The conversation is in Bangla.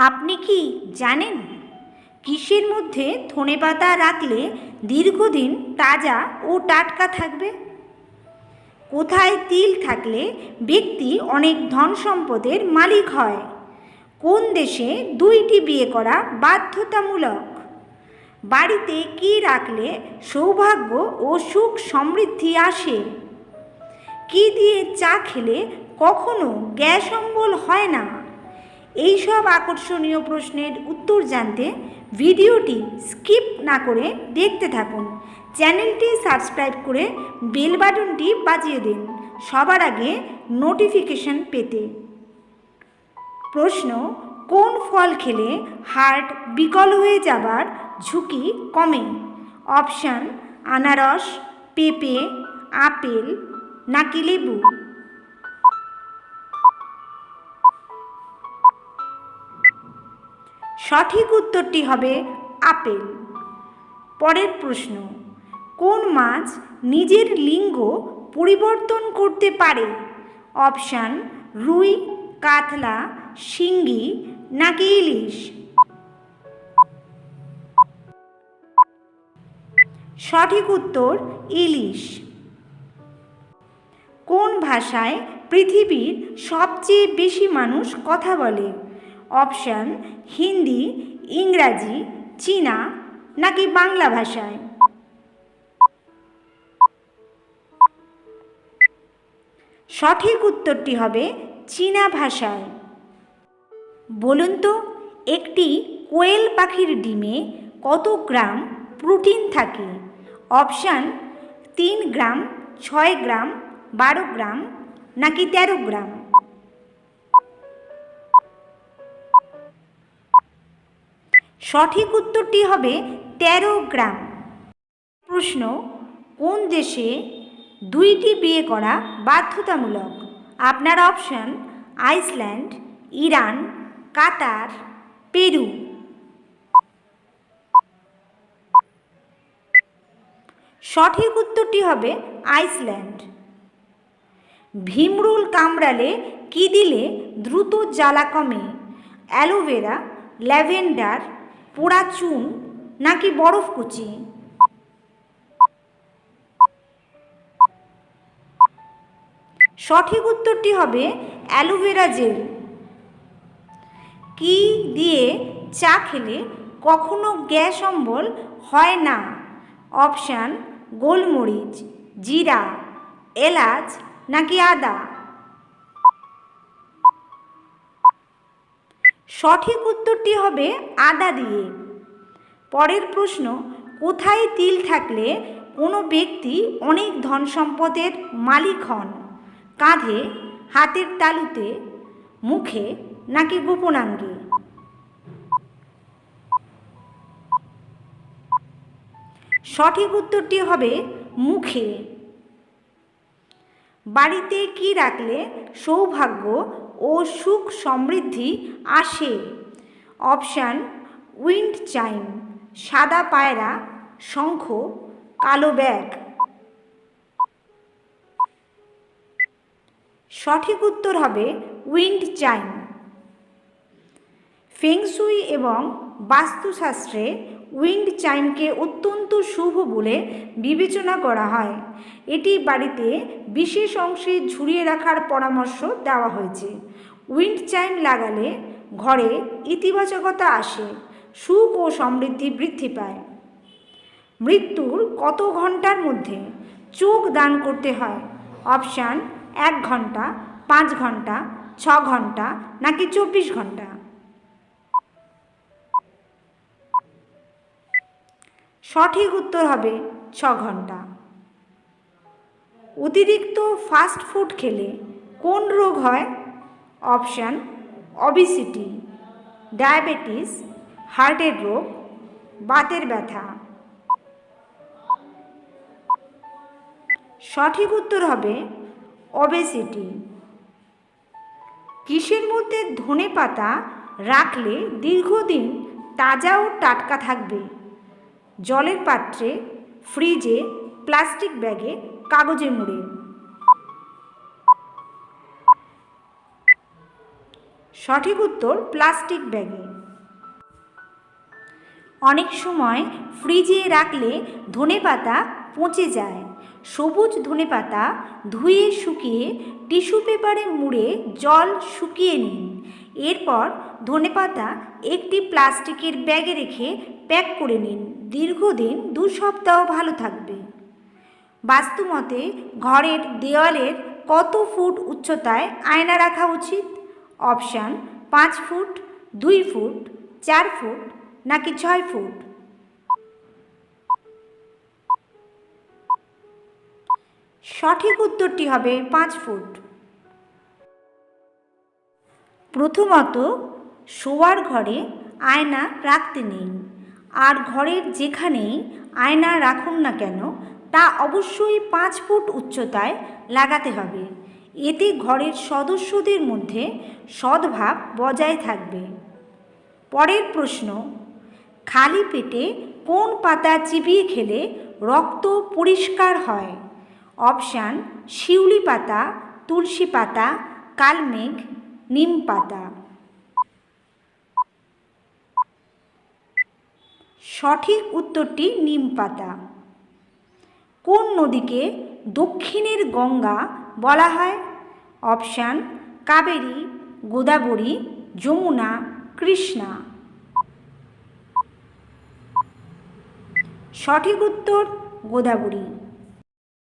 আপনি কি জানেন কিসের মধ্যে ধনেপাতা রাখলে দীর্ঘদিন তাজা ও টাটকা থাকবে? কোথায় তিল থাকলে ব্যক্তি অনেক ধন সম্পদের মালিক হয়? কোন দেশে দুইটি বিয়ে করা বাধ্যতামূলক? বাড়িতে কি রাখলে সৌভাগ্য ও সুখ সমৃদ্ধি আসে? কি দিয়ে চা খেলে কখনো গ্যাস অম্বল হয় না? এইসব আকর্ষণীয় প্রশ্নের উত্তর জানতে ভিডিওটি স্কিপ না করে দেখতে থাকুন। চ্যানেলটি সাবস্ক্রাইব করে বেল বাটনটি বাজিয়ে দিন সবার আগে নোটিফিকেশন পেতে। প্রশ্ন: কোন ফল খেলে হার্ট বিকল হয়ে যাবার ঝুঁকি কমে? অপশান: আনারস, পেঁপে, আপেল নাকি লেবু? সঠিক উত্তরটি হবে আপেল। পরের প্রশ্ন: কোন মাছ নিজের লিঙ্গ পরিবর্তন করতে পারে? অপশান: রুই, কাতলা, শিঙ্গি নাকি ইলিশ? সঠিক উত্তর ইলিশ। কোন ভাষায় পৃথিবীর সবচেয়ে বেশি মানুষ কথা বলে? অপশান: হিন্দি, ইংরাজি, চীনা নাকি বাংলা ভাষায়? সঠিক উত্তরটি হবে চীনা ভাষায়। বলুন তো, একটি কোয়েল পাখির ডিমে কত গ্রাম প্রোটিন থাকে? অপশান: 3 গ্রাম, 6 গ্রাম, 12 গ্রাম নাকি 13 গ্রাম? সঠিক উত্তরটি হবে 13 গ্রাম। প্রশ্ন: কোন দেশে দুইটি বিয়ে করা বাধ্যতামূলক? আপনার অপশান: আইসল্যান্ড, ইরান, কাতার, পেরু। সঠিক উত্তরটি হবে আইসল্যান্ড। ভিমরুল কামড়ালে কি দিলে দ্রুত জ্বালা কমে? অ্যালোভেরা, ল্যাভেন্ডার, পোড়া চুন নাকি বরফকুচি? সঠিক উত্তরটি হবে অ্যালোভেরা জেল। কি দিয়ে চা খেলে কখনো গ্যাস অম্বল হয় না? অপশান: গোলমরিচ, জিরা, এলাচ নাকি আদা? সঠিক উত্তরটি হবে আদা দিয়ে। পরের প্রশ্ন: কোথায় তিল থাকলে কোনো ব্যক্তি অনেক ধন সম্পদের মালিক হন? কাঁধে, হাতের তালুতে, মুখে নাকি গোপনাঙ্গে? সঠিক উত্তরটি হবে মুখে। বাড়িতে কি রাখলে সৌভাগ্য ও সুখ সমৃদ্ধি আসে? অপশান: উইন্ড চাইম, সাদা পায়রা, শঙ্খ, কালো ব্যাগ। সঠিক উত্তর হবে উইন্ড চাইম। ফেংশুই এবং বাস্তুশাস্ত্রে উইন্ড চাইমকে অত্যন্ত শুভ বলে বিবেচনা করা হয়। এটি বাড়িতে বিশেষ অংশে ঝুলিয়ে রাখার পরামর্শ দেওয়া হয়েছে। উইন্ড চাইম লাগালে ঘরে ইতিবাচকতা আসে, সুখ ও সমৃদ্ধি বৃদ্ধি পায়। মৃত্যুর কত ঘন্টার মধ্যে চোখ দান করতে হয়? অপশান: 1 ঘন্টা, 5 ঘন্টা, 6 ঘন্টা নাকি 24 ঘন্টা? সঠিক উত্তর হবে 6 ঘন্টা। অতিরিক্ত ফাস্ট ফুড খেলে কোন রোগ হয়? অপশান: অবিসিটি, ডায়াবেটিস, হার্টের রোগ, বাতের ব্যথা। সঠিক উত্তর হবে অবেসিটি। কিসের মধ্যে ধনেপাতা রাখলে দীর্ঘদিন তাজা ও টাটকা থাকবে? জলের পাত্রে, ফ্রিজে, প্লাস্টিক ব্যাগে, কাগজে মুড়ে? সঠিক উত্তর প্লাস্টিক ব্যাগে। অনেক সময় ফ্রিজে রাখলে ধনেপাতা পচে যায়। সবুজ ধনেপাতা ধুয়ে শুকিয়ে টিস্যু পেপারে মুড়ে জল শুকিয়ে নিন। এরপর ধনেপাতা একটি প্লাস্টিকের ব্যাগে রেখে প্যাক করে নিন। দীর্ঘদিন 2 সপ্তাহ ভালো থাকবে। বাস্তুমতে ঘরের দেওয়ালের কত ফুট উচ্চতায় আয়না রাখা উচিত? অপশান 5 ফুট, 2 ফুট, 4 ফুট নাকি 6 ফুট? সঠিক উত্তরটি হবে 5 ফুট। প্রথমত, শোয়ার ঘরে আয়না রাখতে নেই। আর ঘরের যেখানেই আয়না রাখুন না কেন তা অবশ্যই 5 ফুট উচ্চতায় লাগাতে হবে। এতে ঘরের সদস্যদের মধ্যে সদ্ভাব বজায় থাকবে। পরের প্রশ্ন, খালি পেটে কোন পাতা চিবিয়ে খেলে রক্ত পরিষ্কার হয়? অপশান শিউলি পাতা, তুলসী পাতা, কালমেঘ, নিম পাতা। সঠিক উত্তরটি নিম পাতা। কোন নদীকে দক্ষিণের গঙ্গা বলা হয়? অপশান কাবেরী, গোদাবরী, যমুনা, কৃষ্ণা। সঠিক উত্তর গোদাবরী।